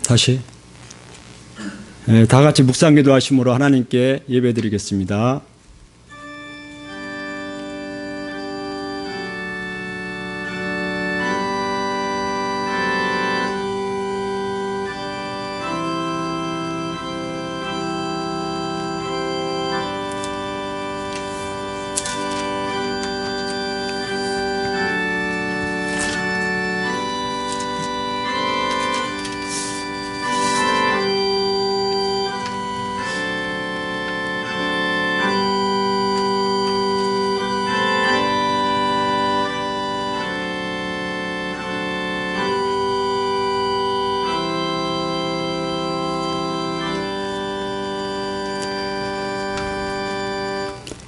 다시 다 같이 묵상기도 하심으로 하나님께 예배드리겠습니다.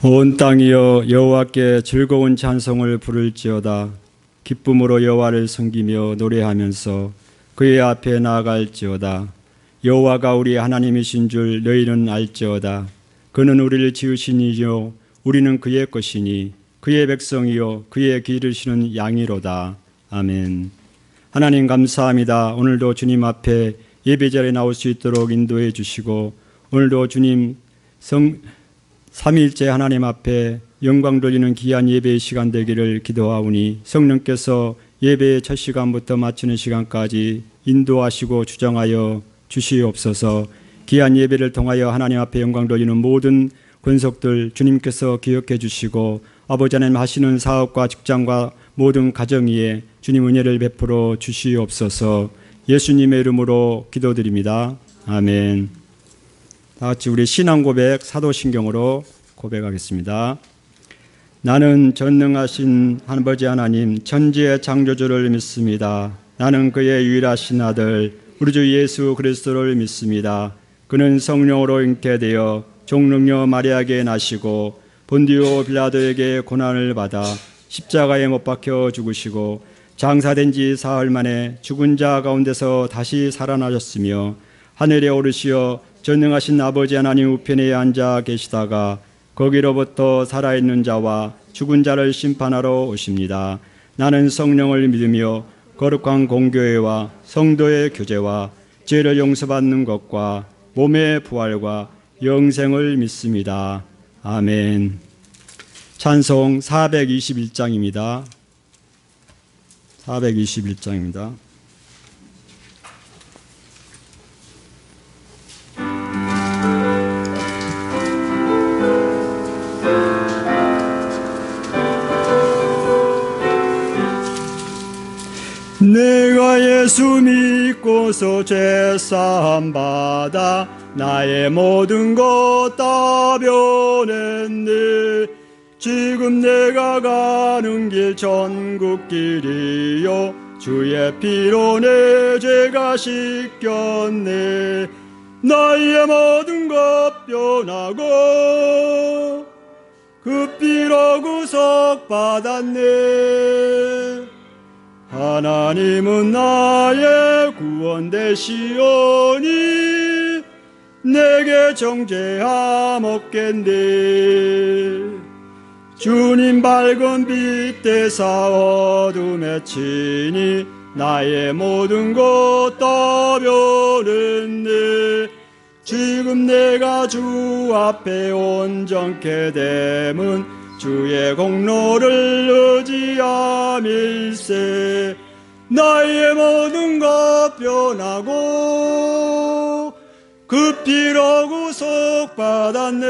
온 땅이여 여호와께 즐거운 찬송을 부를지어다. 기쁨으로 여호와를 섬기며 노래하면서 그의 앞에 나아갈지어다. 여호와가 우리 하나님이신 줄 너희는 알지어다. 그는 우리를 지으신 이요 우리는 그의 것이니 그의 백성이요 그의 기르시는 양이로다. 아멘. 하나님 감사합니다. 오늘도 주님 앞에 예배자리에 나올 수 있도록 인도해 주시고 오늘도 주님 삼위일체 하나님 앞에 영광 돌리는 귀한 예배의 시간 되기를 기도하오니 성령께서 예배의 첫 시간부터 마치는 시간까지 인도하시고 주장하여 주시옵소서. 귀한 예배를 통하여 하나님 앞에 영광 돌리는 모든 권속들 주님께서 기억해 주시고 아버지 하나님 하시는 사업과 직장과 모든 가정 위에 주님 은혜를 베풀어 주시옵소서. 예수님의 이름으로 기도드립니다. 아멘. 다 같이 우리 신앙 고백 사도신경으로 고백하겠습니다. 나는 전능하신 아버지 하나님 천지의 창조주를 믿습니다. 나는 그의 유일하신 아들 우리 주 예수 그리스도를 믿습니다. 그는 성령으로 잉태되어 종능녀 마리아에게 나시고 본디오 빌라도에게 고난을 받아 십자가에 못 박혀 죽으시고 장사된 지 사흘 만에 죽은 자 가운데서 다시 살아나셨으며 하늘에 오르시어 전능하신 아버지 하나님 우편에 앉아 계시다가 거기로부터 살아있는 자와 죽은 자를 심판하러 오십니다. 나는 성령을 믿으며 거룩한 공교회와 성도의 교제와 죄를 용서받는 것과 몸의 부활과 영생을 믿습니다. 아멘. 찬송 421장입니다. 421장입니다. 내가 예수 믿고서 죄사함 받아 나의 모든 것 다 변했네. 지금 내가 가는 길 천국 길이요 주의 피로 내 죄가 씻겼네. 나의 모든 것 변하고 그 피로 구속받았네. 하나님은 나의 구원 되시오니 내게 정죄함 없겠네. 주님 밝은 빛 대사 어둠에 치니 나의 모든 것 다 변했네. 지금 내가 주 앞에 온전케 됨은 주의 공로를 의지함일세. 나의 모든 것 변하고 그 피로 구속받았네.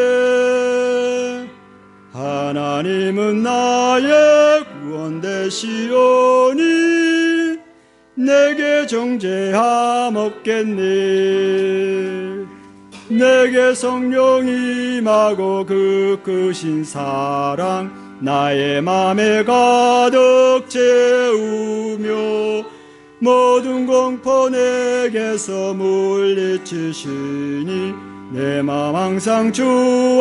하나님은 나의 구원 되시오니 내게 정죄함 없겠네. 내게 성령 임하고 그 크신 사랑 나의 맘에 가득 채우며 모든 공포 내게서 물리치시니 내 맘 항상 주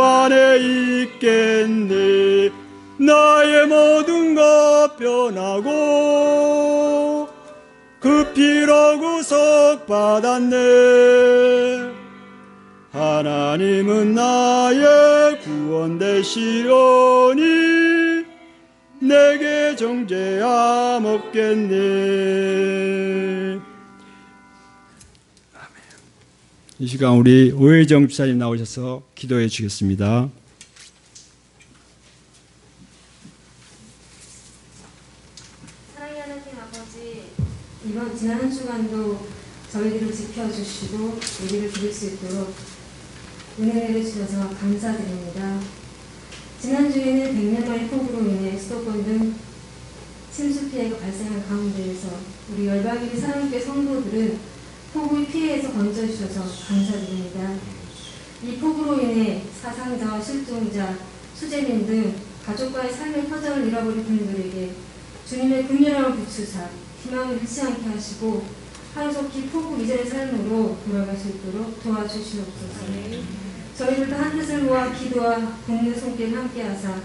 안에 있겠네. 나의 모든 것 변하고 그 피로 구속받았네. 하나님은 나의 구원 되시오니 내게 정죄함 없겠네. 이 시간 우리 오혜정 집사님 나오셔서 기도해 주겠습니다. 사랑의 하나님 아버지, 이번 지난 한 주간도 저희들을 지켜주시고 예배를 드릴 수 있도록 은혜를 주셔서 감사드립니다. 지난주에는 100년만의 폭우로 인해 수도권 등 침수 피해가 발생한 가운데에서 우리 열방일의 사랑교회 성도들은 폭우의 피해에서 건져주셔서 감사드립니다. 이 폭우로 인해 사상자와 실종자, 수재민 등 가족과의 삶의 터전을 잃어버린 분들에게 주님의 긍휼함을 비추사 희망을 잃지 않게 하시고 하루속히 폭우 이전의 삶으로 돌아갈 수 있도록 도와주시옵소서. 저희들도 한 뜻을 모아 기도와 굽는 손길을 함께하사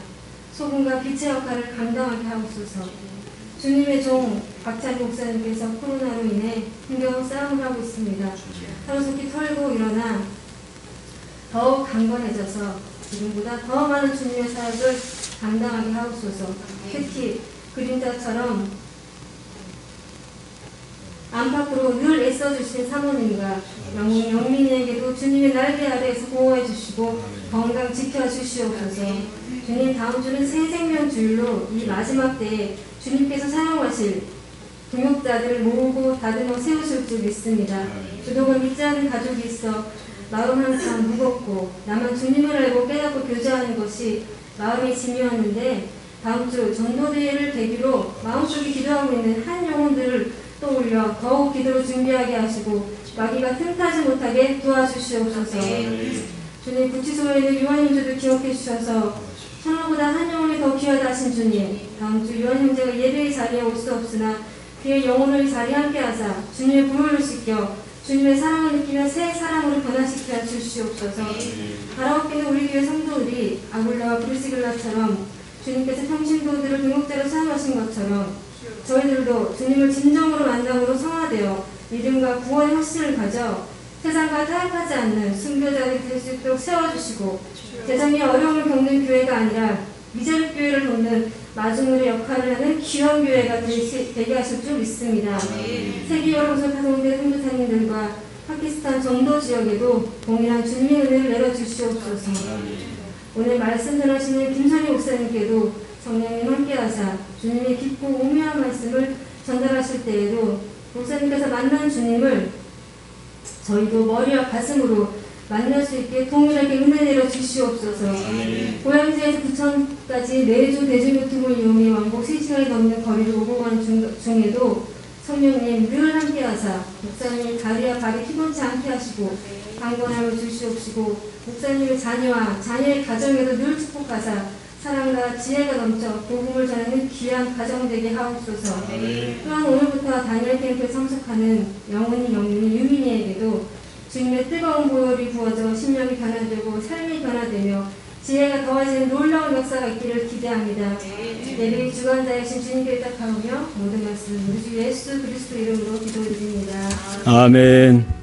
소금과 빛의 역할을 감당하게 하옵소서. 주님의 종 박찬 목사님께서 코로나로 인해 힘겨운 싸움을 하고 있습니다. 하루속히 털고 일어나 더욱 강건해져서 지금보다 더 많은 주님의 사역을 감당하게 하옵소서. 특히 그림자처럼 안팎으로 늘 애써주신 사모님과 영민이에게도 주님의 날개 아래에서 보호해 주시고 건강 지켜주시옵소서. 주님, 다음 주는 새 생명 주일로 이 마지막 때에 주님께서 사용하실 동역자들을 모으고 다듬어 세우실 줄 믿습니다. 그동안 믿지 않은 가족이 있어 마음 항상 무겁고 나만 주님을 알고 깨닫고 교제하는 것이 마음의 짐이었는데 다음 주 전도대회를 계기로 마음속에 기도하고 있는 한 영혼들을 떠올려 더욱 기도를 준비하게 하시고 마귀가 틈타지 못하게 도와주시옵소서. 주님, 구치소에 있는 유한 형제도 기억해 주셔서 천하보다 한 영혼이 더 귀하다 하신 주님, 다음 주 유한 형제가 예배의 자리에 올 수 없으나 그의 영혼을 이 자리에 함께 하사 주님의 부름을 시켜 주님의 사랑을 느끼며 새 사랑으로 변화시켜 주시옵소서. 바라옵기는 우리 교회 성도들이 아굴라와 브리스길라처럼 주님께서 평신도들을 등록자로 사용하신 것처럼 저희들도 주님을 진정으로 만남으로 성화되어 믿음과 구원의 확신을 가져 세상과 타협하지 않는 순교자들이 될 수 있도록 세워주시고 세상의 어려움을 겪는 교회가 아니라 미자립 교회를 돕는 마중물의 역할을 하는 귀한 교회가 되게 하실 줄 믿습니다. 세계 여러분서 파송된 선교사님들과 파키스탄 정도 지역에도 동일한 주님의 은혜를 내려주시옵소서. 오늘 말씀 전하시는 김선희 목사님께도 성령님 함께하사 주님의 깊고 오묘한 말씀을 전달하실 때에도 목사님께서 만난 주님을 저희도 머리와 가슴으로 만날 수 있게 동일하게 은혜 내려 주시옵소서. 고양시에서 부천까지 매주 대중교통을 이용해 왕복 3시간이 넘는 거리를 오고 가는 중에도 성령님 늘 함께하사 목사님의 다리와 발이 피곤치 않게 하시고 강건함을 주시옵시고 목사님의 자녀와 자녀의 가정에도 늘 축복하사 사랑과 지혜가 넘쳐 복음을 전하는 귀한 가정 되게 하옵소서. 또한 오늘부터 다니엘 캠프에 참석하는 영혼이 영민이 유민이에게도 주님의 뜨거운 보혈이 부어져 심령이 변화되고 삶이 변화되며 지혜가 더해지는 놀라운 역사가 있기를 기대합니다. 예배의 주관자이신 주님께 의탁하오며 모든 말씀 우리 주 예수 그리스도 이름으로 기도드립니다. 아멘.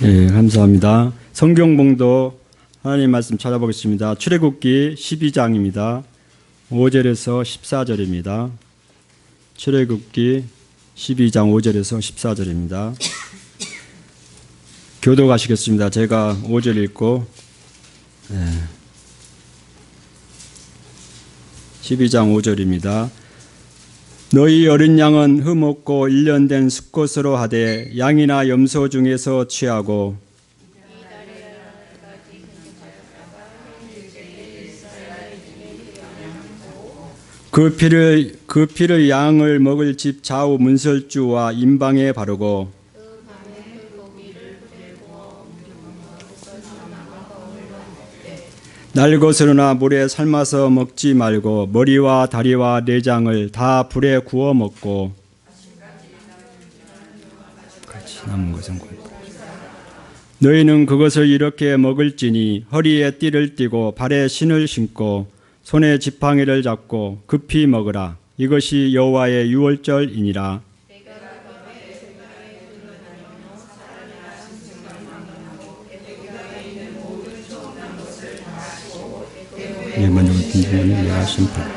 예, 감사합니다. 성경봉도 하나님 말씀 찾아보겠습니다. 출애굽기 12장입니다. 5절에서 14절입니다. 출애굽기 12장 5절에서 14절입니다. 교독하시겠습니다. 제가 5절 읽고 12장 5절입니다. 너희 어린 양은 흠없고 1년 된 수컷으로 하되 양이나 염소 중에서 취하고 그 피를 양을 먹을 집 좌우 문설주와 임방에 바르고 날 것으로나 물에 삶아서 먹지 말고 머리와 다리와 내장을 다 불에 구워 먹고 같이 남은 것은 너희는 그것을 이렇게 먹을지니 허리에 띠를 띠고 발에 신을 신고 손에 지팡이를 잡고 급히 먹으라. 이것이 여호와의 유월절이니라. 먼저 내가 심판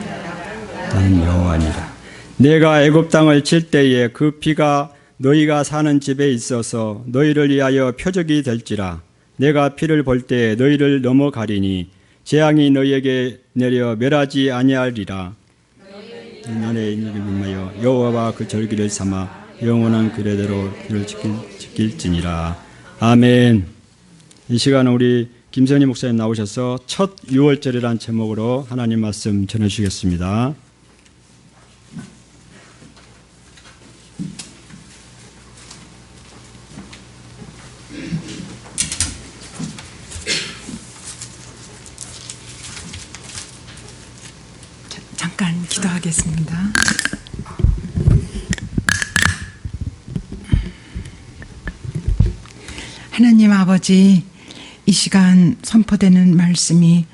여호와니라. 내가 애굽 땅을 칠 때에 그 피가 너희가 사는 집에 있어서 너희를 위하여 표적이 될지라. 내가 피를 볼 때에 너희를 넘어가리니 재앙이 너희에게 내려 멸하지 아니하리라. 너네 인을 위하여 여호와와 그 절기를 삼아 영원한 규례대로 그를 지킬지니라. 아멘. 이 시간은 우리 김선희 목사님 나오셔서 첫 유월절이라는 제목으로 하나님 말씀 전해주시겠습니다. 잠깐 기도하겠습니다. 하나님 아버지, 이 시간 선포되는 말씀이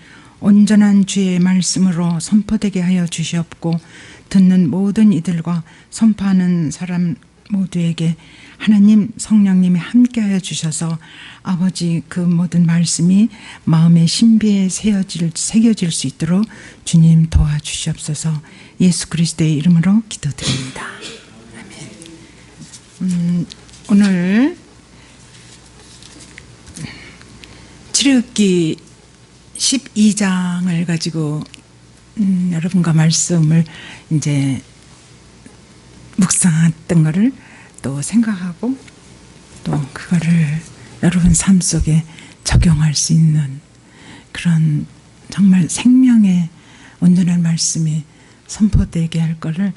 온전한 주의 말씀으로 선포되게 하여 주시옵고, 듣는 모든 이들과 선포하는 사람 모두에게 하나님 성령님이 함께하여 주셔서 아버지 그 모든 말씀이 마음의 신비에 새겨질 수 있도록 주님 도와주시옵소서. 예수 그리스도의 이름으로 기도드립니다. 아멘. 오늘 출애굽기 12장을 가지고 여러분과 말씀을 이제 묵상했던 거를 또 생각하고 또 그거를 여러분 삶 속에 적용할 수 있는 그런 정말 생명의 온전한 말씀이 선포되게 할 거를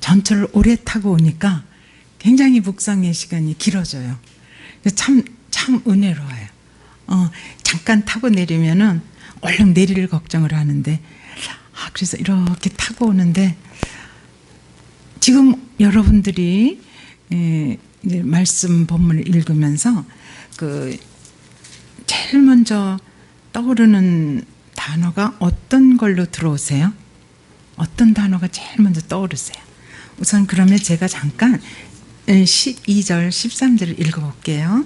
전철을 오래 타고 오니까 굉장히 묵상의 시간이 길어져요. 참 은혜로워요. 잠깐 타고 내리면은 얼른 내릴 걱정을 하는데, 그래서 이렇게 타고 오는데 지금 여러분들이 이제 말씀 본문을 읽으면서 그 제일 먼저 떠오르는 단어가 어떤 걸로 들어오세요? 어떤 단어가 제일 먼저 떠오르세요? 우선 그러면 제가 잠깐 12절 13절을 읽어볼게요.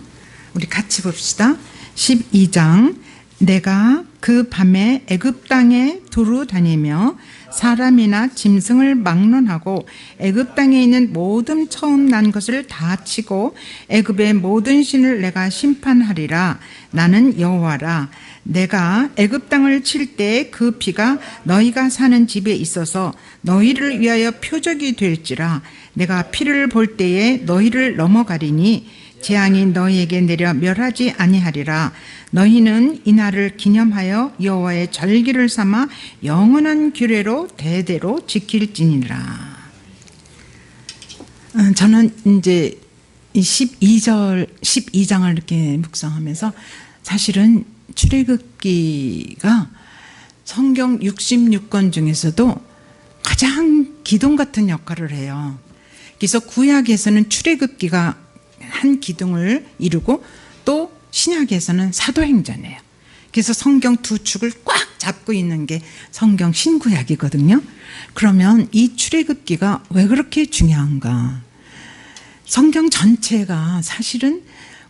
우리 같이 봅시다. 12장. 내가 그 밤에 애굽 땅에 두루 다니며 사람이나 짐승을 막론하고 애굽 땅에 있는 모든 처음 난 것을 다 치고 애굽의 모든 신을 내가 심판하리라. 나는 여호와라. 내가 애굽 땅을 칠 때 그 피가 너희가 사는 집에 있어서 너희를 위하여 표적이 될지라. 내가 피를 볼 때에 너희를 넘어가리니 재앙이 너희에게 내려 멸하지 아니하리라. 너희는 이날을 기념하여 여호와의 절기를 삼아 영원한 규례로 대대로 지킬지니라. 저는 이제 이 12장을 이렇게 묵상하면서 사실은 출애굽기가 성경 66권 중에서도 가장 기둥 같은 역할을 해요. 그래서 구약에서는 출애굽기가 한 기둥을 이루고 또 신약에서는 사도행전이에요. 그래서 성경 두 축을 꽉 잡고 있는 게 성경 신구약이거든요. 그러면 이 출애굽기가 왜 그렇게 중요한가? 성경 전체가 사실은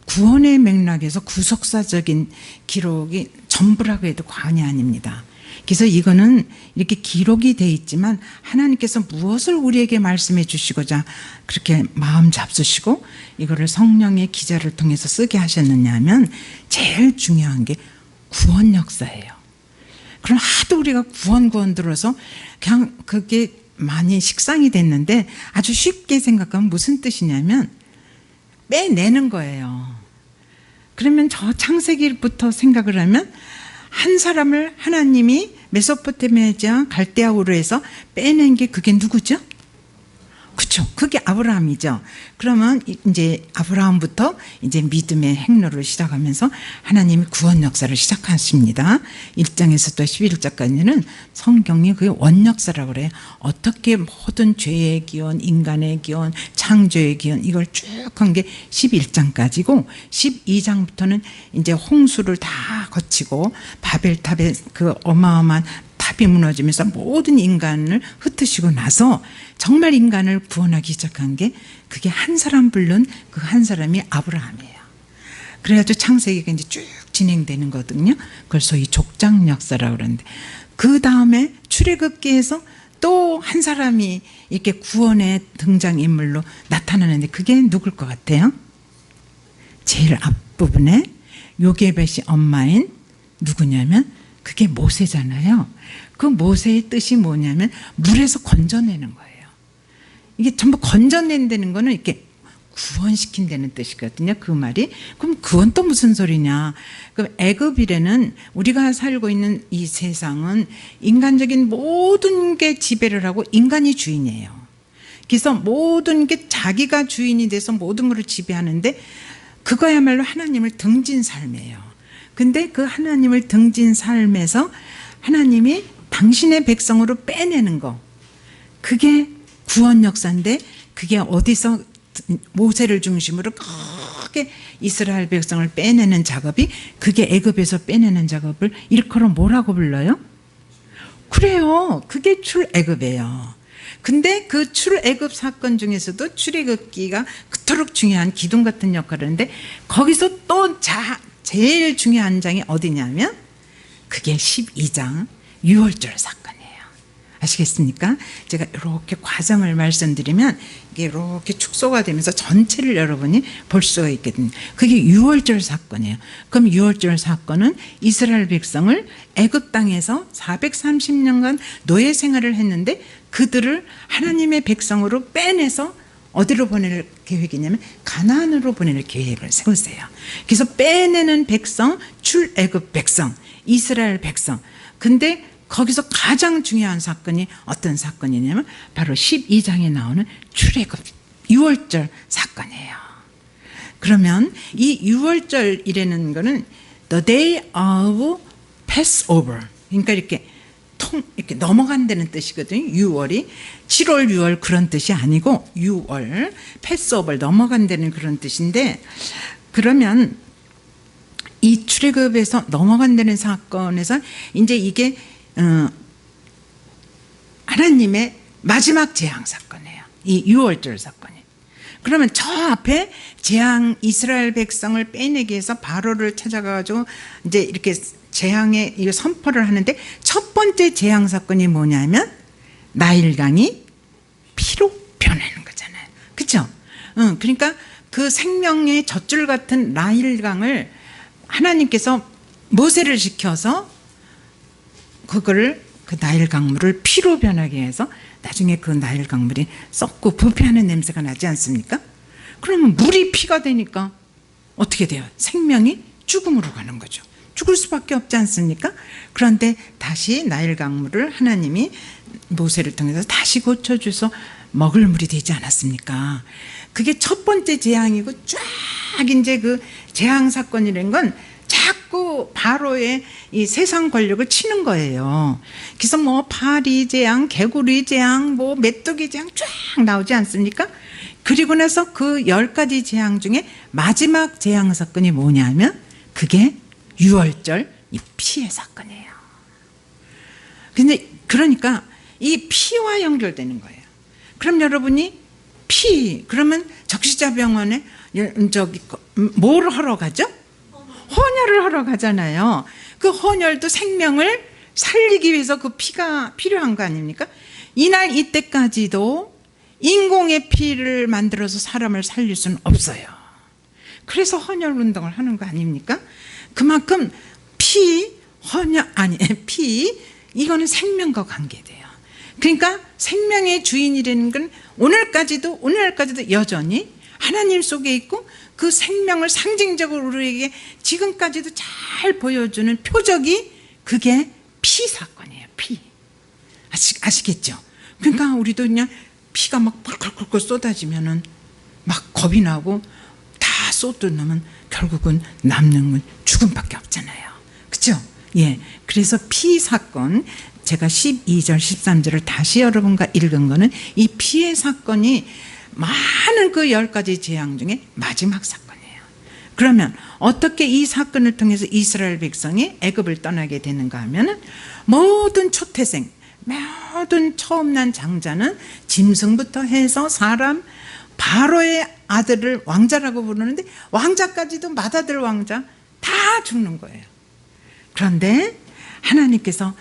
구원의 맥락에서 구속사적인 기록이 전부라고 해도 과언이 아닙니다. 그래서 이거는 이렇게 기록이 돼 있지만 하나님께서 무엇을 우리에게 말씀해 주시고자 그렇게 마음 잡수시고 이거를 성령의 기자를 통해서 쓰게 하셨느냐 하면 제일 중요한 게 구원 역사예요. 그럼 하도 우리가 구원 들어서 그냥 그게 많이 식상이 됐는데 아주 쉽게 생각하면 무슨 뜻이냐면 빼내는 거예요. 그러면 저 창세기부터 생각을 하면 한 사람을 하나님이 메소포타미아 갈대아우로 해서 빼낸 게 그게 누구죠? 그렇죠. 그게 아브라함이죠. 그러면 이제 아브라함부터 이제 믿음의 행로를 시작하면서 하나님이 구원 역사를 시작하십니다. 1장에서부터 11장까지는 성경이 그게 원역사라고 그래요. 어떻게 모든 죄의 기원, 인간의 기원, 창조의 기원 이걸 쭉 한 게 11장까지고 12장부터는 이제 홍수를 다 거치고 바벨탑의 그 어마어마한 답이 무너지면서 모든 인간을 흩으시고 나서 정말 인간을 구원하기 시작한 게 그게 한 사람 불른 그 한 사람이 아브라함이에요. 그래가지고 창세기가 이제 쭉 진행되는 거거든요. 그걸 소위 족장 역사라고 그러는데, 그 다음에 출애굽기에서 또 한 사람이 이렇게 구원의 등장인물로 나타나는데 그게 누굴 것 같아요? 제일 앞부분에 요게벳이 엄마인 누구냐면 그게 모세잖아요. 그 모세의 뜻이 뭐냐면 물에서 건져내는 거예요. 이게 전부 건져낸다는 거는 이렇게 구원시킨다는 뜻이거든요. 그 말이. 그럼 그건 또 무슨 소리냐. 그럼 애굽이라는 우리가 살고 있는 이 세상은 인간적인 모든 게 지배를 하고 인간이 주인이에요. 그래서 모든 게 자기가 주인이 돼서 모든 것을 지배하는데 그거야말로 하나님을 등진 삶이에요. 근데 그 하나님을 등진 삶에서 하나님이 당신의 백성으로 빼내는 거, 그게 구원 역사인데, 그게 어디서 모세를 중심으로 크게 이스라엘 백성을 빼내는 작업이, 그게 애굽에서 빼내는 작업을 일컬어 뭐라고 불러요? 그래요. 그게 출애굽이에요. 근데 그 출애굽 사건 중에서도 출애굽기가 그토록 중요한 기둥 같은 역할을 하는데, 거기서 또 제일 중요한 장이 어디냐면 그게 12장 유월절 사건이에요. 아시겠습니까? 제가 이렇게 과정을 말씀드리면 이게 이렇게 축소가 되면서 전체를 여러분이 볼 수가 있거든요. 그게 유월절 사건이에요. 그럼 유월절 사건은 이스라엘 백성을 애굽 땅에서 430년간 노예 생활을 했는데 그들을 하나님의 백성으로 빼내서 어디로 보낼 계획이냐면 가나안으로 보낼 계획을 세우세요. 그래서 빼내는 백성, 출애굽 백성, 이스라엘 백성. 근데 거기서 가장 중요한 사건이 어떤 사건이냐면 바로 12장에 나오는 출애굽 유월절 사건이에요. 그러면 이 유월절이라는 거는 The Day of Passover, 그러니까 이렇게 넘어간다는 뜻이거든요. 6월이 7월 6월 그런 뜻이 아니고 6월 패스오버 넘어간다는 그런 뜻인데, 그러면 이 출애굽에서 넘어간다는 사건에서 이제 이게 하나님의 마지막 재앙 사건이에요. 이 6월절 사건이. 그러면 저 앞에 재앙, 이스라엘 백성을 빼내기 위해서 바로를 찾아가지고 이제 이렇게 재앙의 이 선포를 하는데, 첫 번째 재앙 사건이 뭐냐면 나일강이 피로 변하는 거잖아요. 그렇죠? 그러니까 그 생명의 젖줄 같은 나일강을 하나님께서 모세를 시켜서 그거를, 그 나일 강물을 피로 변하게 해서 나중에 그 나일 강물이 썩고 부패하는 냄새가 나지 않습니까? 그러면 물이 피가 되니까 어떻게 돼요? 생명이 죽음으로 가는 거죠. 죽을 수밖에 없지 않습니까? 그런데 다시 나일 강물을 하나님이 모세를 통해서 다시 고쳐줘서 먹을 물이 되지 않았습니까? 그게 첫 번째 재앙이고, 쫙 이제 그 재앙 사건이라는 건 자꾸 바로의 이 세상 권력을 치는 거예요. 그래서 뭐 파리 재앙, 개구리 재앙, 뭐 메뚜기 재앙 쫙 나오지 않습니까? 그리고 나서 그 10가지 재앙 중에 마지막 재앙 사건이 뭐냐면 그게 유월절 이 피의 사건이에요. 근데 그러니까 이 피와 연결되는 거예요. 그럼 여러분이 피, 그러면 적시자병원에 뭘 하러 가죠? 헌혈을 하러 가잖아요. 그 헌혈도 생명을 살리기 위해서 그 피가 필요한 거 아닙니까? 이날 이때까지도 인공의 피를 만들어서 사람을 살릴 수는 없어요. 그래서 헌혈 운동을 하는 거 아닙니까? 그만큼 피, 이거는 생명과 관계돼요. 그러니까 생명의 주인이라는 건 오늘까지도 여전히 하나님 속에 있고, 그 생명을 상징적으로 우리에게 지금까지도 잘 보여주는 표적이 그게 피 사건이에요. 피. 아시겠죠? 그러니까 우리도 그냥 피가 막 펄펄펄 쏟아지면은 막 겁이 나고 다 쏟아놓으면 결국은 남는 건 죽음밖에 없잖아요. 그렇죠? 예. 그래서 피 사건, 제가 12절 13절을 다시 여러분과 읽은 거는 이 피의 사건이 많은 그 10가지 재앙 중에 마지막 사건이에요. 그러면 어떻게 이 사건을 통해서 이스라엘 백성이 애굽을 떠나게 되는가 하면은 모든 초태생, 모든 처음 난 장자는 짐승부터 해서 사람, 바로의 아들을 왕자라고 부르는데 왕자까지도 맏아들 왕자 다 죽는 거예요. 그런데 하나님께서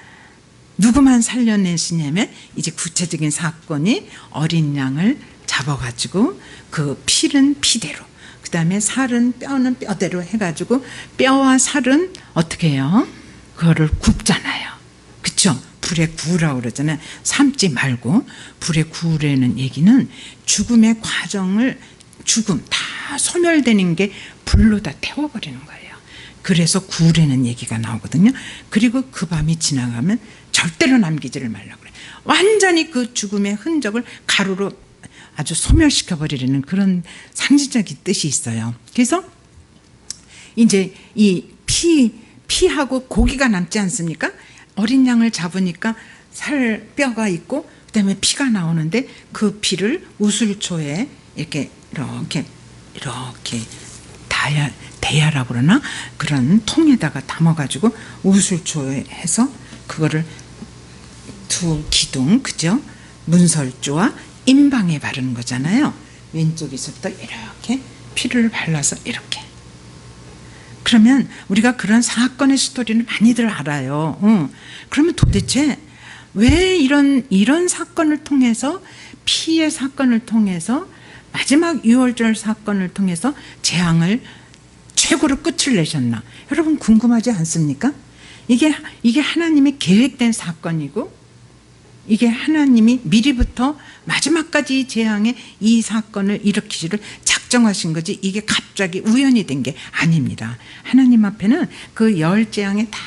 누구만 살려내시냐면 이제 구체적인 사건이 어린 양을 잡아가지고 그 피는 피대로, 그 다음에 살은 뼈는 뼈대로 해가지고 뼈와 살은 어떻게 해요? 그거를 굽잖아요. 그쵸? 불에 구우라고 그러잖아요. 삶지 말고 불에 구우라는 얘기는 죽음의 과정을, 죽음 다 소멸되는 게 불로 다 태워버리는 거예요. 그래서 구우라는 얘기가 나오거든요. 그리고 그 밤이 지나가면 절대로 남기지를 말라고 그래요. 완전히 그 죽음의 흔적을 가루로 아주 소멸시켜버리려는 그런 상징적인 뜻이 있어요. 그래서 이제 이 피하고 고기가 남지 않습니까? 어린 양을 잡으니까 살, 뼈가 있고 그다음에 피가 나오는데 그 피를 우슬초에 이렇게 대야라고 그러나 그런 통에다가 담아가지고 우슬초에 해서 그거를 두 기둥, 그죠? 문설주와 임방에 바르는 거잖아요. 왼쪽에서부터 이렇게 피를 발라서 이렇게. 그러면 우리가 그런 사건의 스토리를 많이들 알아요. 그러면 도대체 왜 이런 사건을 통해서, 피의 사건을 통해서, 마지막 6월절 사건을 통해서 재앙을 최고로 끝을 내셨나? 여러분 궁금하지 않습니까? 이게 하나님의 계획된 사건이고, 이게 하나님이 미리부터 마지막까지 이 재앙의 이 사건을 일으키기를 작정하신 거지, 이게 갑자기 우연이 된 게 아닙니다. 하나님 앞에는 그 열 재앙의 다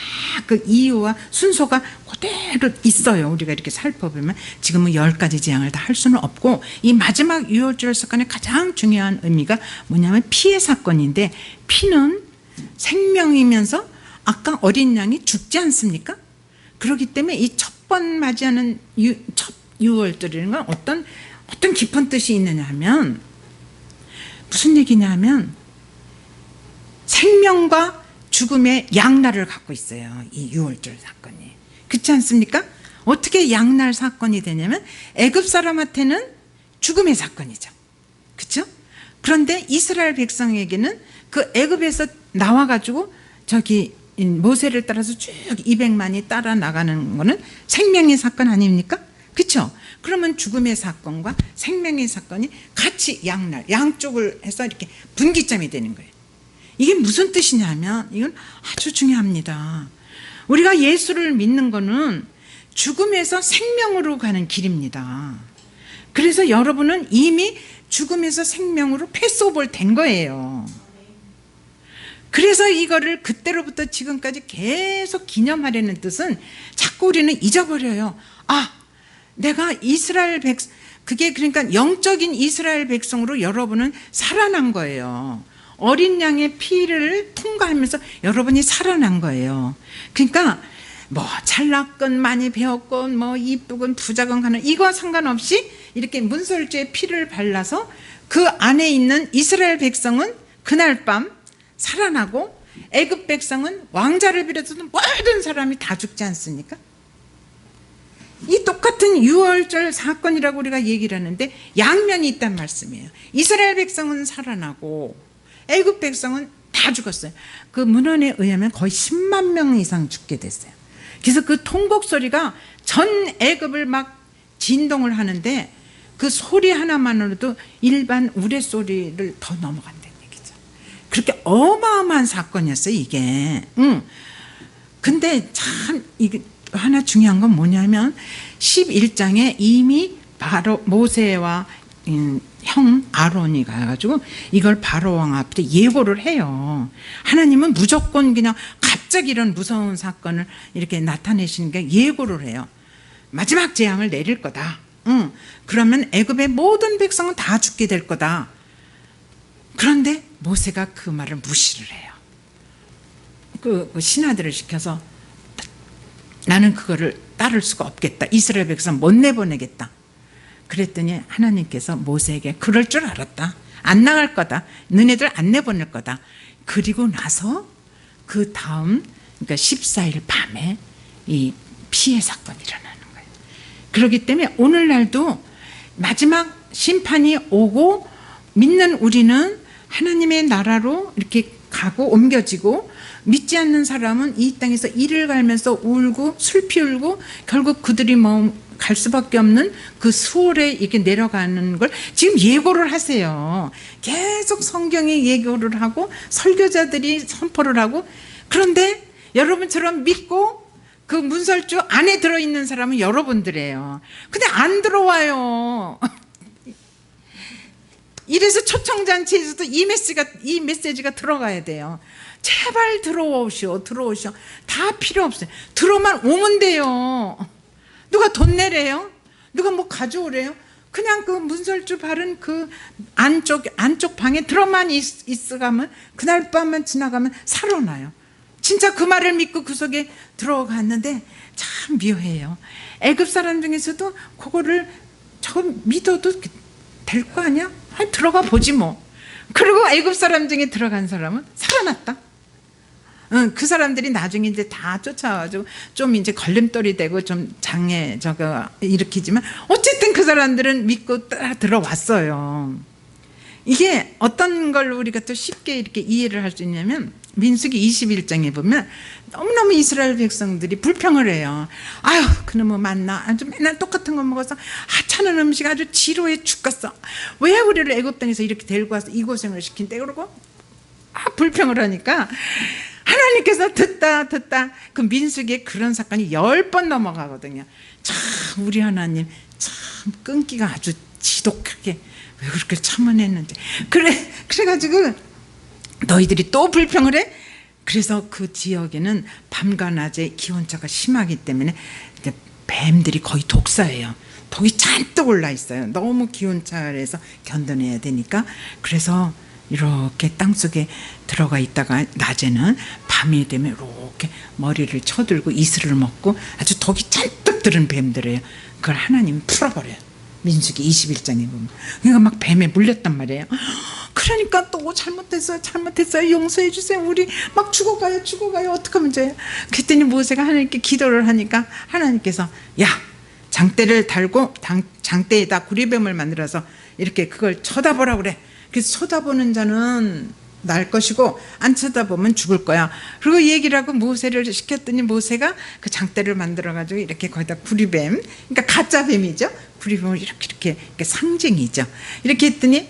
그 이유와 순서가 그대로 있어요. 우리가 이렇게 살펴보면 지금은 10가지 재앙을 다 할 수는 없고, 이 마지막 6월절 사건의 가장 중요한 의미가 뭐냐면 피의 사건인데, 피는 생명이면서 아까 어린 양이 죽지 않습니까? 그렇기 때문에 이 첫 번 맞이하는 첫 6월절이라는 건 어떤 깊은 뜻이 있느냐 하면, 무슨 얘기냐 하면 생명과 죽음의 양날을 갖고 있어요. 이 6월절 사건이. 그렇지 않습니까? 어떻게 양날 사건이 되냐면 애굽 사람한테는 죽음의 사건이죠. 그렇죠? 그런데 이스라엘 백성에게는 그 애굽에서 나와가지고 저기 모세를 따라서 쭉 200만이 따라 나가는 거는 생명의 사건 아닙니까? 그렇죠? 그러면 죽음의 사건과 생명의 사건이 같이 양쪽을 해서 이렇게 분기점이 되는 거예요. 이게 무슨 뜻이냐면 이건 아주 중요합니다. 우리가 예수를 믿는 거는 죽음에서 생명으로 가는 길입니다. 그래서 여러분은 이미 죽음에서 생명으로 패스오버 된 거예요. 그래서 이거를 그때로부터 지금까지 계속 기념하려는 뜻은 자꾸 우리는 잊어버려요. 내가 이스라엘 백성, 그게 그러니까 영적인 이스라엘 백성으로 여러분은 살아난 거예요. 어린 양의 피를 통과하면서 여러분이 살아난 거예요. 그러니까 뭐 잘났건 많이 배웠건 뭐 이쁘건 부자건 가는 이거 상관없이 이렇게 문설주에 피를 발라서 그 안에 있는 이스라엘 백성은 그날 밤 살아나고, 애굽 백성은 왕자를 비롯해서 모든 사람이 다 죽지 않습니까? 이 똑같은 6월절 사건이라고 우리가 얘기를 하는데 양면이 있단 말씀이에요. 이스라엘 백성은 살아나고 애굽 백성은 다 죽었어요. 그 문헌에 의하면 거의 10만 명 이상 죽게 됐어요. 그래서 그 통곡 소리가 전 애굽을 막 진동을 하는데 그 소리 하나만으로도 일반 우레소리를 더 넘어간다는 얘기죠. 그렇게 어마어마한 사건이었어요, 이게. 근데 참 이게 하나 중요한 건 뭐냐면 11장에 이미 바로 모세와 형 아론이 가가지고 이걸 바로 왕 앞에 예고를 해요. 하나님은 무조건 그냥 갑자기 이런 무서운 사건을 이렇게 나타내시는 게 예고를 해요. 마지막 재앙을 내릴 거다. 그러면 애굽의 모든 백성은 다 죽게 될 거다. 그런데 모세가 그 말을 무시를 해요. 그 신하들을 시켜서 나는 그거를 따를 수가 없겠다. 이스라엘 백성 못 내보내겠다. 그랬더니 하나님께서 모세에게 그럴 줄 알았다. 안 나갈 거다. 너네들 안 내보낼 거다. 그리고 나서 그 다음 그러니까 14일 밤에 이 피해 사건이 일어나는 거예요. 그렇기 때문에 오늘날도 마지막 심판이 오고 믿는 우리는 하나님의 나라로 이렇게 가고 옮겨지고, 믿지 않는 사람은 이 땅에서 이를 갈면서 울고 슬피 울고 결국 그들이 갈 수밖에 없는 그 수월에 이렇게 내려가는 걸 지금 예고를 하세요. 계속 성경에 예고를 하고 설교자들이 선포를 하고. 그런데 여러분처럼 믿고 그 문설주 안에 들어있는 사람은 여러분들이에요. 근데 안 들어와요. 이래서 초청잔치에서도 이 메시지가 들어가야 돼요. 제발 들어오시오. 다 필요 없어요. 들어만 오면 돼요. 누가 돈 내래요? 누가 뭐 가져오래요? 그냥 그 문설주 바른 그 안쪽 방에 들어만 있어가면 그날 밤만 지나가면 살아나요. 진짜 그 말을 믿고 그 속에 들어갔는데 참 묘해요. 애굽 사람 중에서도 그거를 저거 믿어도 될 거 아니야? 들어가 보지 뭐. 그리고 애굽 사람 중에 들어간 사람은 살아났다. 그 사람들이 나중에 이제 다 쫓아와가지고 좀 이제 걸림돌이 되고 좀 장애 일으키지만 어쨌든 그 사람들은 믿고 따라 들어왔어요. 이게 어떤 걸 우리가 또 쉽게 이렇게 이해를 할 수 있냐면, 민수기 21장에 보면 너무너무 이스라엘 백성들이 불평을 해요. 아유, 그놈의 만나 아주 맨날 똑같은 거 먹어서 하찮은 음식 아주 지루해 죽겠어. 왜 우리를 애굽 땅에서 이렇게 데리고 와서 이 고생을 시킨대? 그러고 불평을 하니까 하나님께서 듣다 그 민수기에 그런 사건이 10번 넘어가거든요. 참 우리 하나님 참 끈기가 아주 지독하게 왜 그렇게 참아냈는지. 그래가지고 너희들이 또 불평을 해? 그래서 그 지역에는 밤과 낮에 기온차가 심하기 때문에 뱀들이 거의 독사예요. 독이 잔뜩 올라 있어요. 너무 기온차에서 견뎌내야 되니까. 그래서 이렇게 땅속에 들어가 있다가 낮에는 밤이 되면 이렇게 머리를 쳐들고 이슬을 먹고 아주 독이 잔뜩 들은 뱀들이에요. 그걸 하나님 풀어버려요. 민수기 21장에 보면. 그러니까 막 뱀에 물렸단 말이에요. 그러니까 또 잘못했어요, 용서해 주세요, 우리 막 죽어가요, 어떡하면 돼요? 그랬더니 모세가 하나님께 기도를 하니까 하나님께서 야, 장대를 달고 장대에다 구리뱀을 만들어서 이렇게 그걸 쳐다보라고 그래. 그래서 쳐다보는 자는 날 것이고 안 쳐다보면 죽을 거야. 그리고 얘기를 하고 모세를 시켰더니 모세가 그 장대를 만들어가지고 이렇게 거기다 구리뱀, 그러니까 가짜 뱀이죠. 구리뱀을 이렇게 상징이죠. 이렇게 했더니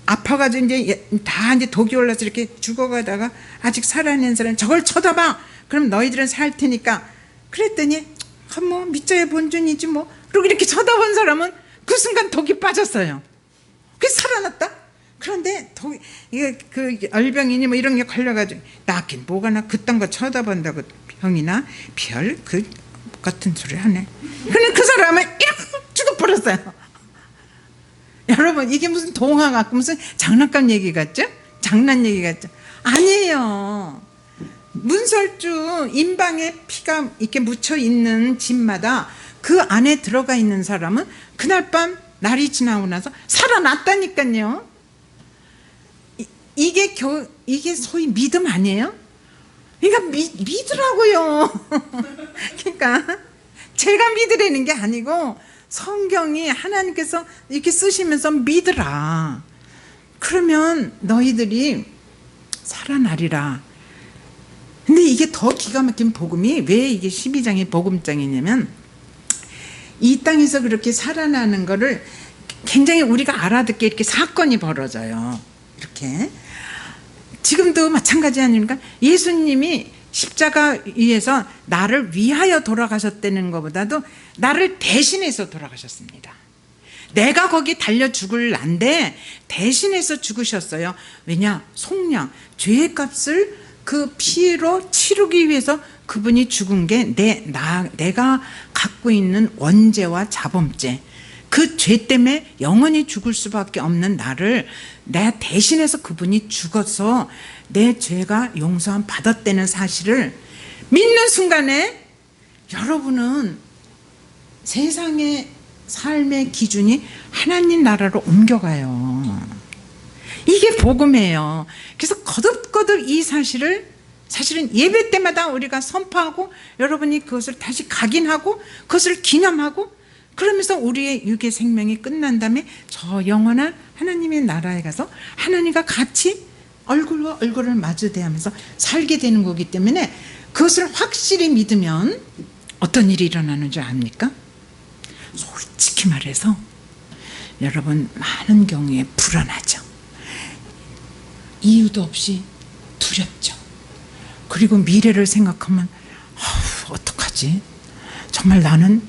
아파가지고 이제 독이 올라서 이렇게 죽어가다가 아직 살아있는 사람 저걸 쳐다봐. 그럼 너희들은 살 테니까. 그랬더니 뭐 믿자야 본전이지 뭐. 그리고 이렇게 쳐다본 사람은 그 순간 독이 빠졌어요. 그래서 살아났다. 그런데 그 얼병이니 뭐 이런 게 걸려가지고 나긴 뭐가 나 그딴 거 쳐다본다고 병이나 별 그 같은 소리 하네. 그런데 그 사람은 이렇게 죽어버렸어요. 여러분, 이게 무슨 동화 같고 무슨 장난감 얘기 같죠? 장난 얘기 같죠? 아니에요. 문설주 인방에 피가 이렇게 묻혀 있는 집마다 그 안에 들어가 있는 사람은 그날 밤 날이 지나고 나서 살아났다니까요. 이게 소위 믿음 아니에요? 그러니까 믿으라고요. 그러니까 제가 믿으라는 게 아니고 성경이 하나님께서 이렇게 쓰시면서 믿으라. 그러면 너희들이 살아나리라. 근데 이게 더 기가 막힌 복음이 왜 이게 12장이 복음장이냐면, 이 땅에서 그렇게 살아나는 거를 굉장히 우리가 알아듣게 이렇게 사건이 벌어져요. 이렇게 지금도 마찬가지 아닙니까? 예수님이 십자가 위에서 나를 위하여 돌아가셨다는 것보다도 나를 대신해서 돌아가셨습니다. 내가 거기 달려 죽을 난데 대신해서 죽으셨어요. 왜냐? 속량, 죄의 값을 그 피로 치르기 위해서 그분이 죽은 게 내가 갖고 있는 원죄와 자범죄, 그 죄 때문에 영원히 죽을 수밖에 없는 나를 내 대신해서 그분이 죽어서 내 죄가 용서함 받았다는 사실을 믿는 순간에 여러분은 세상의 삶의 기준이 하나님 나라로 옮겨가요. 이게 복음이에요. 그래서 거듭거듭 이 사실은 예배 때마다 우리가 선포하고 여러분이 그것을 다시 각인하고 그것을 기념하고 그러면서 우리의 육의 생명이 끝난 다음에 저 영원한 하나님의 나라에 가서 하나님과 같이 얼굴과 얼굴을 마주대하면서 살게 되는 거기 때문에 그것을 확실히 믿으면 어떤 일이 일어나는 줄 압니까? 솔직히 말해서 여러분 많은 경우에 불안하죠. 이유도 없이 두렵죠. 그리고 미래를 생각하면 어떡하지? 정말 나는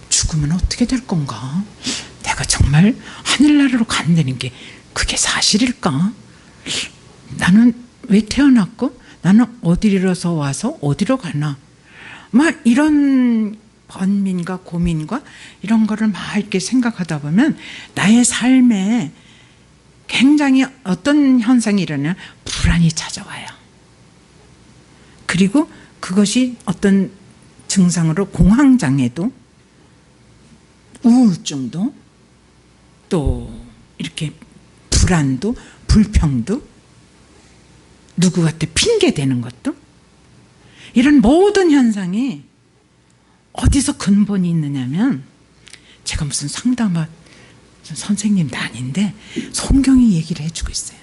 죽으면 어떻게 될 건가? 내가 정말 하늘나라로 간다는 게 그게 사실일까? 나는 왜 태어났고 나는 어디로서 와서 어디로 가나? 막 이런 번민과 고민과 이런 거를 막 이렇게 생각하다 보면 나의 삶에 굉장히 어떤 현상이 일어나냐? 불안이 찾아와요. 그리고 그것이 어떤 증상으로 공황장애도 우울증도 또 이렇게 불안도 불평도 누구한테 핑계대는 것도 이런 모든 현상이 어디서 근본이 있느냐면 제가 무슨 상담한 선생님도 아닌데 성경이 얘기를 해주고 있어요.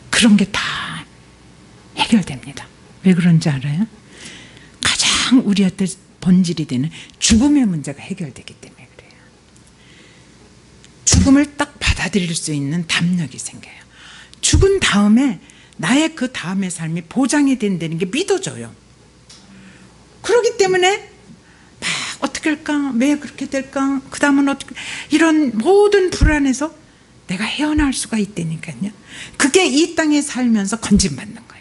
그런 게 다 해결됩니다. 왜 그런지 알아요? 가장 우리한테 본질이 되는 죽음의 문제가 해결되기 때문에 그래요. 죽음을 딱 받아들일 수 있는 담력이 생겨요. 죽은 다음에 나의 그 다음의 삶이 보장이 된다는 게 믿어져요. 그렇기 때문에 막 어떻게 할까? 왜 그렇게 될까? 그 다음은 어떻게 이런 모든 불안에서 내가 헤어나올 수가 있다니까요. 그게 이 땅에 살면서 건진받는 거예요.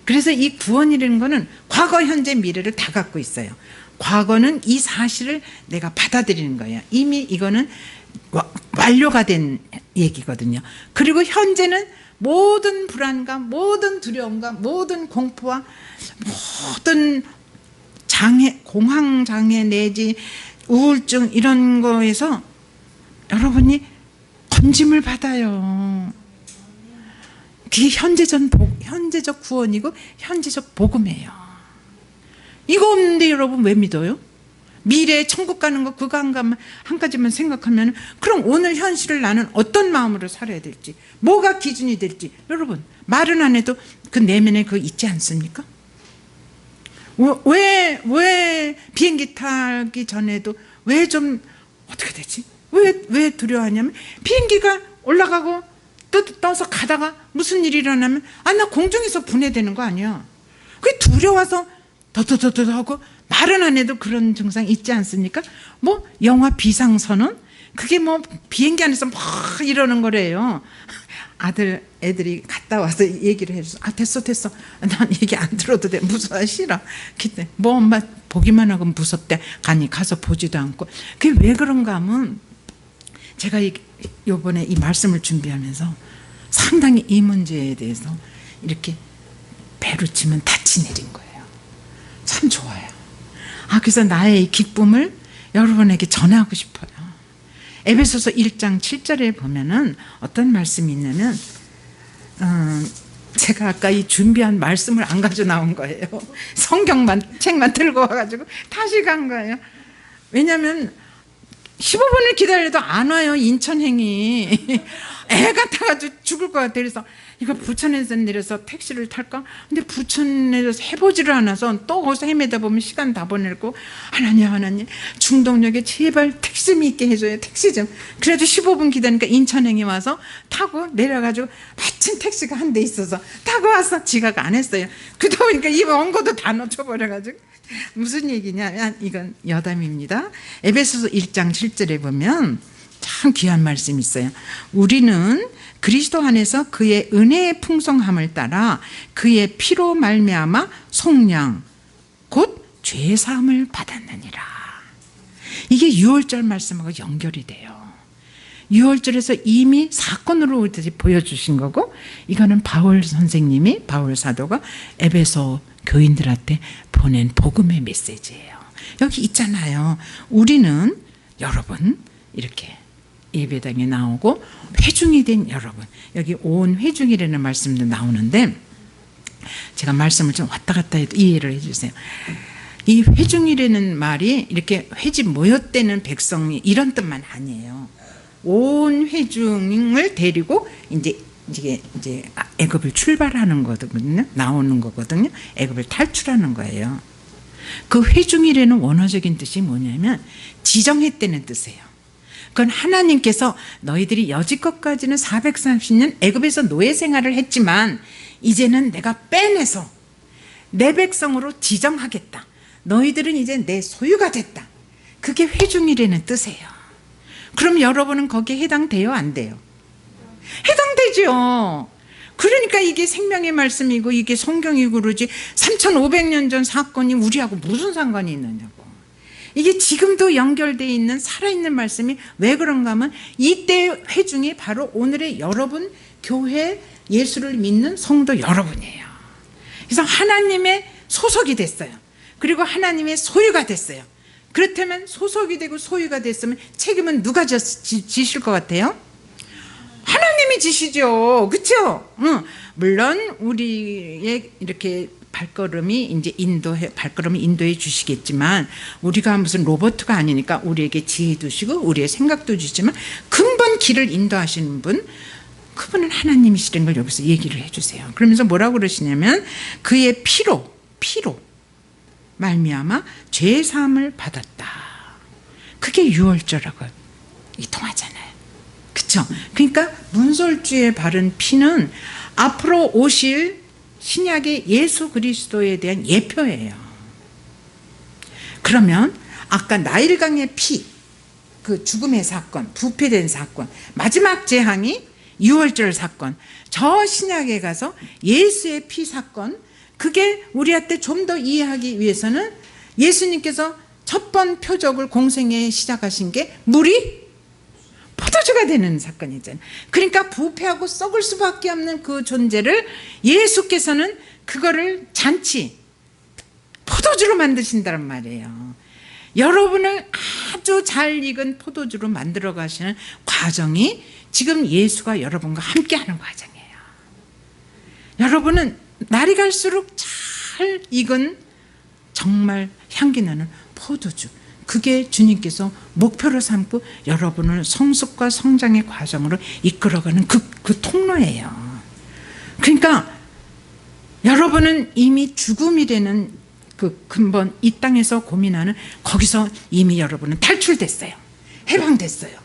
그래서 이 구원이라는 거는 과거, 현재, 미래를 다 갖고 있어요. 과거는 이 사실을 내가 받아들이는 거예요. 이미 이거는 완료가 된 얘기거든요. 그리고 현재는 모든 불안과 모든 두려움과 모든 공포와 모든 장애, 공황장애 내지 우울증 이런 거에서 여러분이 건짐을 받아요. 그게 현재적 구원이고 현재적 복음이에요. 이거 없는데 여러분 왜 믿어요? 미래에 천국 가는 거 그거 한 가지만 생각하면 그럼 오늘 현실을 나는 어떤 마음으로 살아야 될지 뭐가 기준이 될지 여러분 말은 안 해도 그 내면에 그거 있지 않습니까? 왜 비행기 타기 전에도 왜 좀 어떻게 되지? 왜 두려워하냐면 비행기가 올라가고 떠서 가다가 무슨 일이 일어나면 나 공중에서 분해되는 거 아니야. 그게 두려워서 더더더더 하고 말은 안 해도 그런 증상 있지 않습니까? 뭐 영화 비상선언 그게 뭐 비행기 안에서 막 이러는 거래요. 애들이 갔다 와서 얘기를 해줘서 됐어 난 얘기 안 들어도 돼 무서워 싫어. 그때 뭐 엄마 보기만 하고 무섭대 가서 보지도 않고 그게 왜 그런가 하면 제가 요번에 이 말씀을 준비하면서 상당히 이 문제에 대해서 이렇게 배로 치면 닻이 내린 거예요. 참 좋아요. 그래서 나의 이 기쁨을 여러분에게 전하고 싶어요. 에베소서 1장 7절에 보면은 어떤 말씀이 있냐면 제가 아까 이 준비한 말씀을 안 가져 나온 거예요. 책만 들고 와가지고 다시 간 거예요. 왜냐하면 15분을 기다려도 안 와요. 인천행이 애 같아가지고 죽을 것 같아. 그래서 이거 부천에서 내려서 택시를 탈까? 근데 부천에서 해보지를 않아서 또 거기서 헤매다 보면 시간 다 보내고 하나님 중동역에 제발 택시 있게 해줘요. 택시 좀. 그래도 15분 기다리니까 인천행이 와서 타고 내려가지고 마침 택시가 한 대 있어서 타고 와서 지각 안 했어요. 그러다 보니까 이 원고도 다 놓쳐버려가지고 무슨 얘기냐면 이건 여담입니다. 에베소서 1장 7절에 보면 참 귀한 말씀이 있어요. 우리는 그리스도 안에서 그의 은혜의 풍성함을 따라 그의 피로 말미암아 속량 곧 죄사함을 받았느니라. 이게 6월절 말씀하고 연결이 돼요. 6월절에서 이미 사건으로 보여주신 거고 이거는 바울 선생님이 바울 사도가 에베소 교인들한테 보낸 복음의 메시지예요. 여기 있잖아요. 우리는 여러분 이렇게 예배당에 나오고 회중이 된 여러분, 여기 온 회중이라는 말씀도 나오는데 제가 말씀을 좀 왔다 갔다 해도 이해를 해주세요. 이 회중이라는 말이 이렇게 회집 모였다는 백성이 이런 뜻만 아니에요. 온 회중을 데리고 이제 애굽을 출발하는 거거든요. 나오는 거거든요. 애굽을 탈출하는 거예요. 그 회중이라는 원어적인 뜻이 뭐냐면 지정했다는 뜻이에요. 그건 하나님께서 너희들이 여지껏까지는 430년 애굽에서 노예 생활을 했지만 이제는 내가 빼내서 내 백성으로 지정하겠다. 너희들은 이제 내 소유가 됐다. 그게 회중이라는 뜻이에요. 그럼 여러분은 거기에 해당돼요? 안 돼요? 해당되죠. 그러니까 이게 생명의 말씀이고 이게 성경이고 그러지 3500년 전 사건이 우리하고 무슨 상관이 있느냐고. 이게 지금도 연결되어 있는 살아있는 말씀이 왜 그런가 하면 이때 회중이 바로 오늘의 여러분 교회 예수를 믿는 성도 여러분이에요. 그래서 하나님의 소속이 됐어요. 그리고 하나님의 소유가 됐어요. 그렇다면 소속이 되고 소유가 됐으면 책임은 누가 지실 것 같아요? 하나님이 지시죠. 그렇죠? 물론 우리의 이렇게 발걸음이 인도해 주시겠지만 우리가 무슨 로봇가 아니니까 우리에게 지혜 두시고 우리의 생각도 주시지만 근본 길을 인도하시는 분, 그분은 하나님이시라는 걸 여기서 얘기를 해주세요. 그러면서 뭐라고 그러시냐면 그의 피로 말미암아 죄 사함을 받았다. 그게 유월절하고 통하잖아요. 그렇죠? 그러니까 문설주에 바른 피는 앞으로 오실 신약의 예수 그리스도에 대한 예표예요. 그러면 아까 나일강의 피, 그 죽음의 사건, 부패된 사건, 마지막 재앙이 유월절 사건, 저 신약에 가서 예수의 피 사건, 그게 우리한테 좀 더 이해하기 위해서는 예수님께서 첫 번 표적을 공생에 시작하신 게 물이 포도주가 되는 사건이잖아요. 그러니까 부패하고 썩을 수밖에 없는 그 존재를 예수께서는 그거를 잔치 포도주로 만드신다는 말이에요. 여러분을 아주 잘 익은 포도주로 만들어 가시는 과정이 지금 예수가 여러분과 함께하는 과정이에요. 여러분은 날이 갈수록 잘 익은 정말 향기 나는 포도주, 그게 주님께서 목표로 삼고 여러분을 성숙과 성장의 과정으로 이끌어가는 그 통로예요. 그러니까 여러분은 이미 죽음이라는 그 근본, 이 땅에서 고민하는 거기서 이미 여러분은 탈출됐어요. 해방됐어요.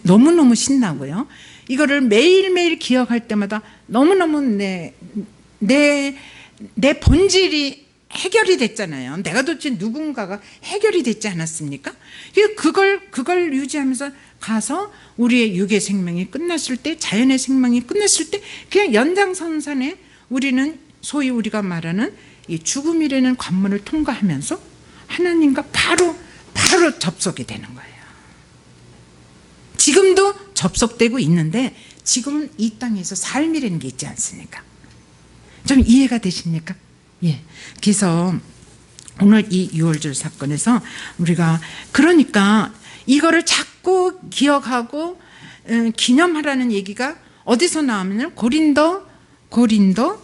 너무너무 신나고요. 이거를 매일매일 기억할 때마다 너무너무 내 본질이 해결이 됐잖아요. 내가 도대체 누군가가 해결이 됐지 않았습니까? 그걸 유지하면서 가서 우리의 육의 생명이 끝났을 때, 자연의 생명이 끝났을 때 그냥 연장선상에 우리는 소위 우리가 말하는 이 죽음이라는 관문을 통과하면서 하나님과 바로 접속이 되는 거예요. 지금도 접속되고 있는데 지금은 이 땅에서 삶이라는 게 있지 않습니까? 좀 이해가 되십니까? 예. 그래서 오늘 이 유월절 사건에서 우리가 그러니까 이거를 자꾸 기억하고 기념하라는 얘기가 어디서 나오면 고린도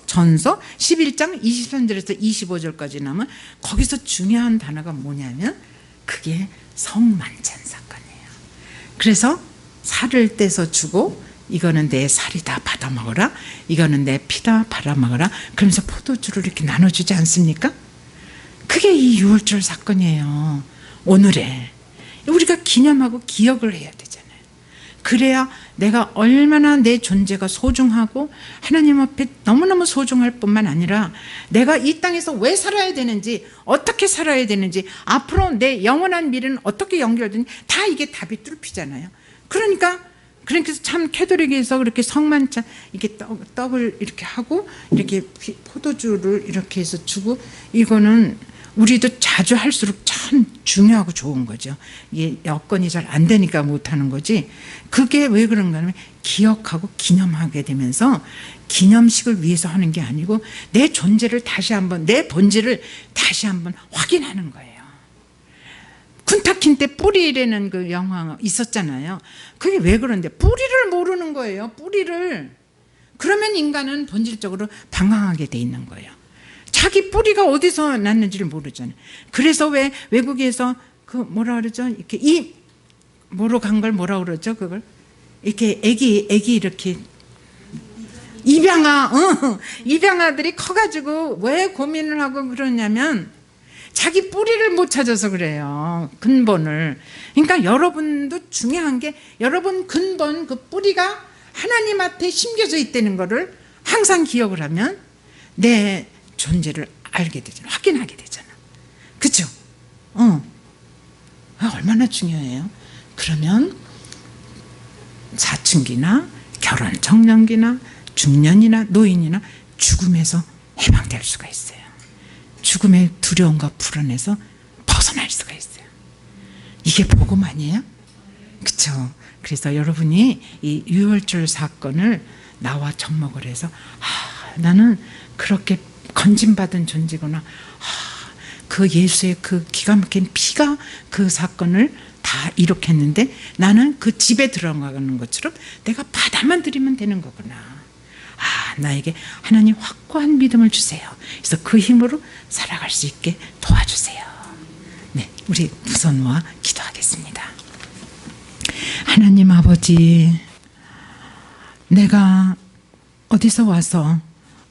전서 11장 23절에서 25절까지 나오면 거기서 중요한 단어가 뭐냐면 그게 성만찬 사건이에요. 그래서 살을 떼서 주고 이거는 내 살이다 받아 먹어라, 이거는 내 피다 받아 먹어라, 그러면서 포도주를 이렇게 나눠주지 않습니까? 그게 이 유월절 사건이에요. 오늘에 우리가 기념하고 기억을 해야 되잖아요. 그래야 내가 얼마나 내 존재가 소중하고 하나님 앞에 너무너무 소중할 뿐만 아니라 내가 이 땅에서 왜 살아야 되는지, 어떻게 살아야 되는지, 앞으로 내 영원한 미래는 어떻게 연결되는지 다 이게 답이 뚫히잖아요. 그러니까 참 캐톨릭에서 그렇게 성만찬 이렇게 떡을 이렇게 하고 이렇게 포도주를 이렇게 해서 주고, 이거는 우리도 자주 할수록 참 중요하고 좋은 거죠. 이게 여건이 잘 안 되니까 못하는 거지. 그게 왜 그런가 하면 기억하고 기념하게 되면서 기념식을 위해서 하는 게 아니고 내 존재를 다시 한번, 내 본질을 다시 한번 확인하는 거예요. 쿤타킨 때 뿌리라는 그 영화 있었잖아요. 그게 왜 그런데 뿌리를 모르는 거예요. 뿌리를. 그러면 인간은 본질적으로 방황하게 돼 있는 거예요. 자기 뿌리가 어디서 났는지를 모르잖아요. 그래서 왜 외국에서 그 뭐라 그러죠? 이렇게 이 뭐로 간 걸 뭐라 그러죠? 그걸 이렇게 애기 이렇게 입양아들이 커가지고 왜 고민을 하고 그러냐면 자기 뿌리를 못 찾아서 그래요. 근본을. 그러니까 여러분도 중요한 게 여러분 근본 그 뿌리가 하나님한테 심겨져 있다는 거를 항상 기억을 하면 내 존재를 알게 되잖아. 확인하게 되잖아. 그렇죠? 얼마나 중요해요. 그러면 사춘기나 결혼 청년기나 중년이나 노인이나 죽음에서 해방될 수가 있어요. 죽음의 두려움과 불안에서 벗어날 수가 있어요. 이게 복음 아니에요? 그렇죠? 그래서 여러분이 이 유월절 사건을 나와 접목을 해서 나는 그렇게 건진받은 존재구나. 그 예수의 그 기가 막힌 피가 그 사건을 다 일으켰는데 나는 그 집에 들어가는 것처럼 내가 받아만 들이면 되는 거구나. 나에게 하나님 확고한 믿음을 주세요. 그래서 그 힘으로 살아갈 수 있게 도와주세요. 네, 우리 두손 모아 기도하겠습니다. 하나님 아버지, 내가 어디서 와서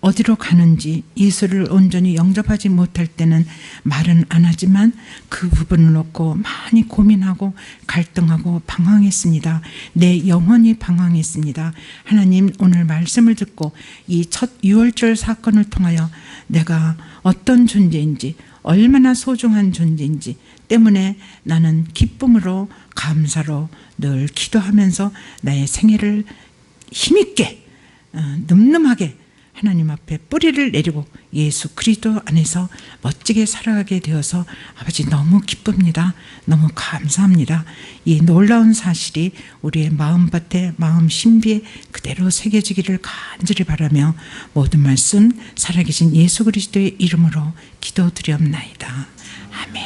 어디로 가는지 예수를 온전히 영접하지 못할 때는 말은 안 하지만 그 부분을 놓고 많이 고민하고 갈등하고 방황했습니다. 내 영혼이 방황했습니다. 하나님, 오늘 말씀을 듣고 이 첫 유월절 사건을 통하여 내가 어떤 존재인지, 얼마나 소중한 존재인지 때문에 나는 기쁨으로 감사로 늘 기도하면서 나의 생애를 힘있게 늠름하게 하나님 앞에 뿌리를 내리고 예수 그리스도 안에서 멋지게 살아가게 되어서 아버지 너무 기쁩니다. 너무 감사합니다. 이 놀라운 사실이 우리의 마음밭에 마음 신비에 그대로 새겨지기를 간절히 바라며 모든 말씀 살아계신 예수 그리스도의 이름으로 기도드리옵나이다. 아멘.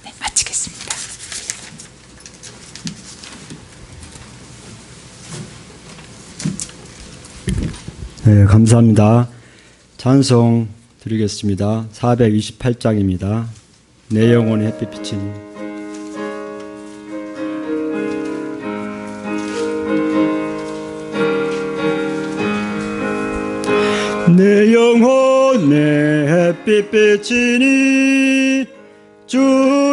네, 마치겠습니다. 네, 감사합니다. 찬송 드리겠습니다. 428장입니다. 내 영혼의 햇빛 비치니. 내 영혼의 햇빛 비치니 주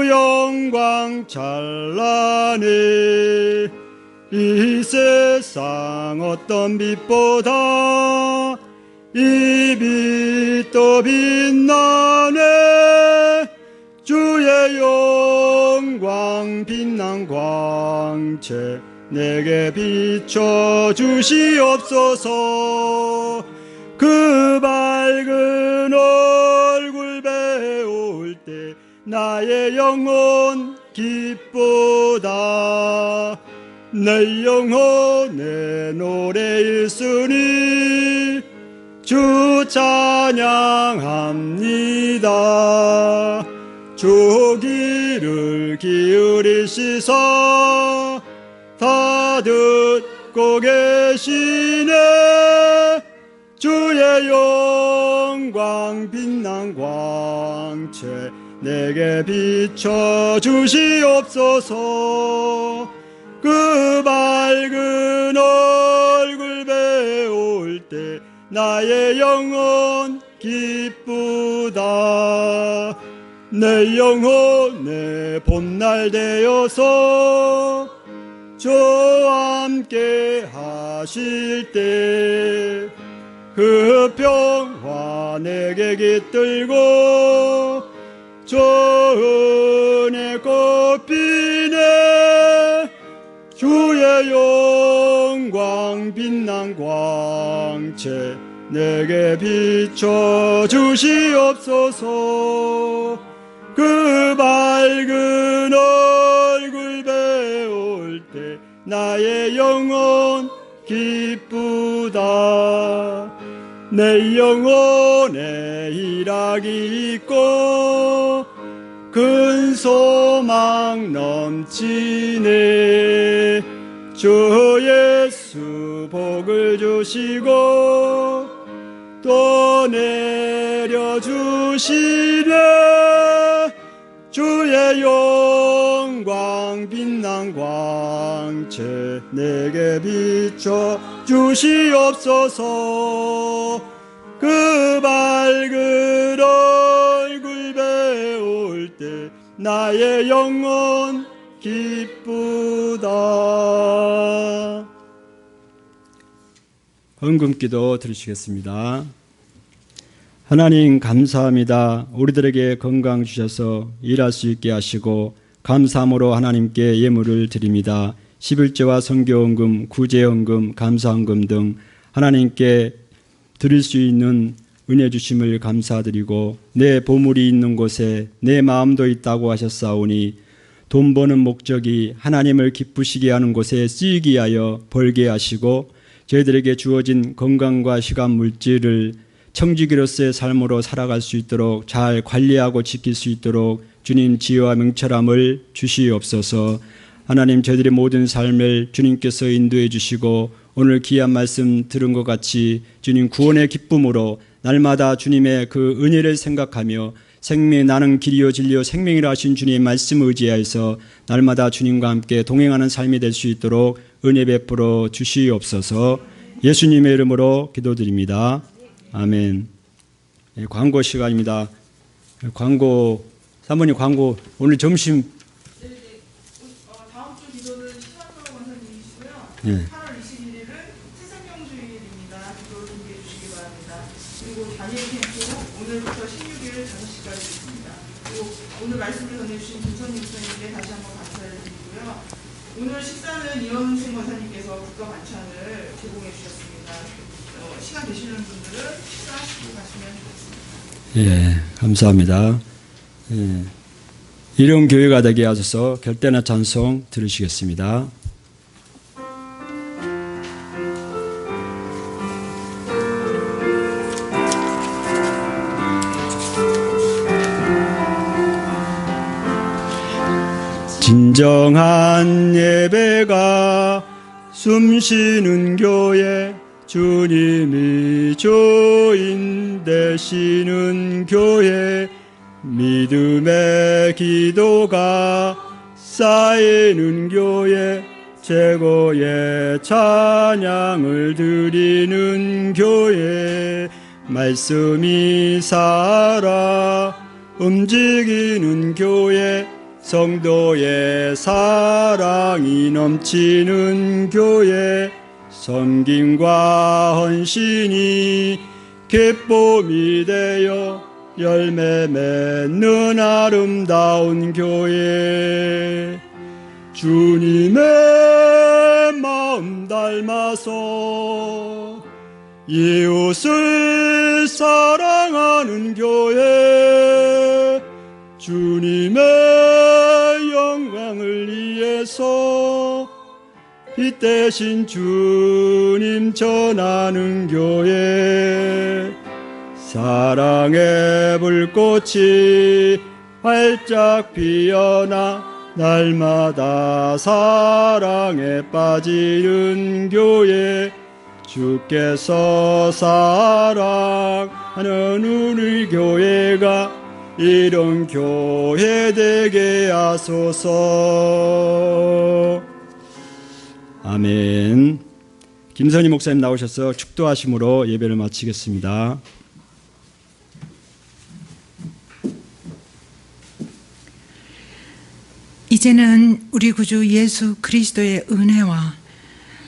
영광 찬란히 이 세상 어떤 빛보다 이 빛도 빛나네. 주의 영광 빛난 광채 내게 비춰 주시옵소서. 그 밝은 얼굴 배울 때 나의 영혼 기쁘다. 내 영혼의 노래 일순이 주 찬양합니다. 주 귀를 기울이시사 다 듣고 계시네. 주의 영광 빛난 광채 내게 비춰 주시옵소서. 그 밝은 얼굴 배울 때 나의 영혼 기쁘다. 내 영혼의 봄날 되어서 저와 함께 하실 때 그 평화 내게 깃들고 저 은혜 꽃피네. 주의 영광 빛난 광채 내게 비춰 주시옵소서. 그 밝은 얼굴 배울 때 나의 영혼 기쁘다. 내 영혼에 희락이 있고 큰 소망 소망 넘치네. 주 예수 복을 주시고 또 내려주시네. 주의 영광 빛난 광채 내게 비춰 주시옵소서. 그 밝은 얼굴 배울 때 나의 영혼 기쁘다. 헌금기도 드리시겠습니다. 하나님 감사합니다. 우리들에게 건강 주셔서 일할 수 있게 하시고 감사함으로 하나님께 예물을 드립니다. 11조와 선교헌금, 구제헌금, 감사헌금 등 하나님께 드릴 수 있는 은혜 주심을 감사드리고 내 보물이 있는 곳에 내 마음도 있다고 하셨사오니 돈 버는 목적이 하나님을 기쁘시게 하는 곳에 쓰이게 하여 벌게 하시고 저희들에게 주어진 건강과 시간 물질을 청지기로서의 삶으로 살아갈 수 있도록 잘 관리하고 지킬 수 있도록 주님 지혜와 명철함을 주시옵소서. 하나님 저희들의 모든 삶을 주님께서 인도해 주시고 오늘 귀한 말씀 들은 것 같이 주님 구원의 기쁨으로 날마다 주님의 그 은혜를 생각하며 생명 나는 길이요 진리요 생명이라 하신 주님의 말씀을 의지하여서 날마다 주님과 함께 동행하는 삶이 될 수 있도록 은혜 베풀어 주시옵소서. 예수님의 이름으로 기도드립니다. 아멘. 광고 시간입니다. 광고 사모님 광고 오늘 점심 다음 주 기도는 신학교 권사님이시고요. 네. 8월 21일은 새생명주일입니다. 기도 준비해 주시기 바랍니다. 그리고 단일 캠프 오늘부터 16일 5시까지 있습니다. 그리고 오늘 말씀을 전해주신 김선희 목사님께 다시 한번 감사를 드리고요. 오늘 식사는 이현승 권사님께서 국가 반찬을 제공해 주셨습니다. 시간 되시는 분들은 식사하시고 가시면 좋겠습니다. 예, 감사합니다. 예, 이런 교회가 되게 하셔서 결대나 찬송 들으시겠습니다. 진정한 예배가 숨쉬는 교회 주님이 주인 되시는 교회 믿음의 기도가 쌓이는 교회 최고의 찬양을 드리는 교회 말씀이 살아 움직이는 교회 성도의 사랑이 넘치는 교회 섬김과 헌신이 기쁨이 되어 열매 맺는 아름다운 교회 주님의 마음 닮아서 이웃을 사랑하는 교회 주님의 영광을 위해서 빛 대신 주님 전하는 교회 사랑의 불꽃이 활짝 피어나 날마다 사랑에 빠지는 교회 주께서 사랑하는 우리 교회가 이런 교회 되게 하소서. 아멘. 김선희 목사님 나오셔서 축도하심으로 예배를 마치겠습니다. 이제는 우리 구주 예수 그리스도의 은혜와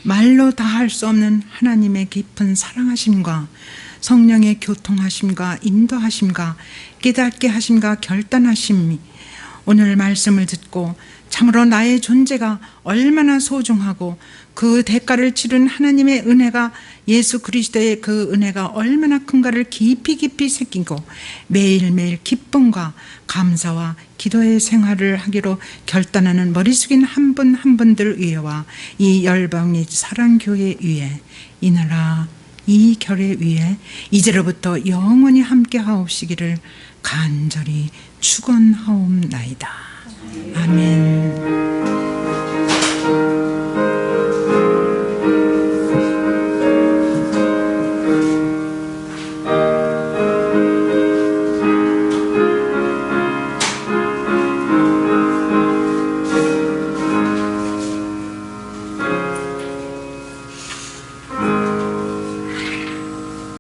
말로 다할 수 없는 하나님의 깊은 사랑하심과 성령의 교통하심과 인도하심과 깨닫게 하심과 결단하심이 오늘 말씀을 듣고 참으로 나의 존재가 얼마나 소중하고 그 대가를 치른 하나님의 은혜가 예수 그리스도의 그 은혜가 얼마나 큰가를 깊이 새기고 매일매일 기쁨과 감사와 기도의 생활을 하기로 결단하는 머리 숙인 한 분 한 분들 위에와 이 열방의 사랑교회 위에 이 나라 이 결의 위에 이제로부터 영원히 함께 하옵시기를 간절히 축원하옵나이다.